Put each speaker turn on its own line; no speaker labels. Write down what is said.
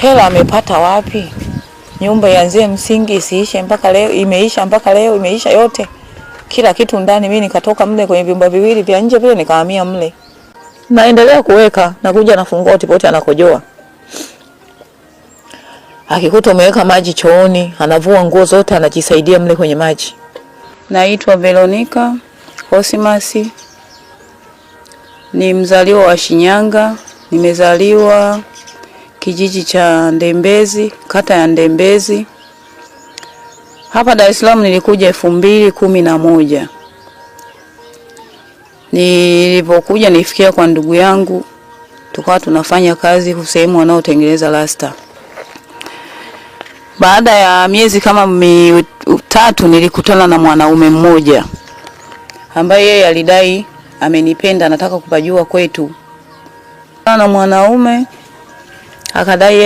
hela amepata wapi? Nyumba ianzie msingi isiishe mpaka leo, imeisha mpaka leo, imeisha yote. Kila kitu ndani, mimi nikatoka mle kwenye vyumba viwili vya nje vile nikahamia mle. Naendelea kuweka, nakuja nafungua tipote anakojoa. Akikuta umeweka maji chooni, anavua nguo zote anajisaidia mle kwenye maji. Naitwa Veronica Osimasi. Ni mzaliwa wa Shinyanga. Nimezaliwa kijiji cha Ndembezi, kata ya Ndembezi. Hapa Dar es Salaam nilikuja 2011. Nilipokuja nifikia kwa ndugu yangu, tukawa tunafanya kazi sehemu wanaotengeneza rasta. Baada ya miezi kama 3 nilikutana na mwanaume mmoja ambaye yeye alidai amenipenda, anataka kupajua kwetu. Na mwanaume akadai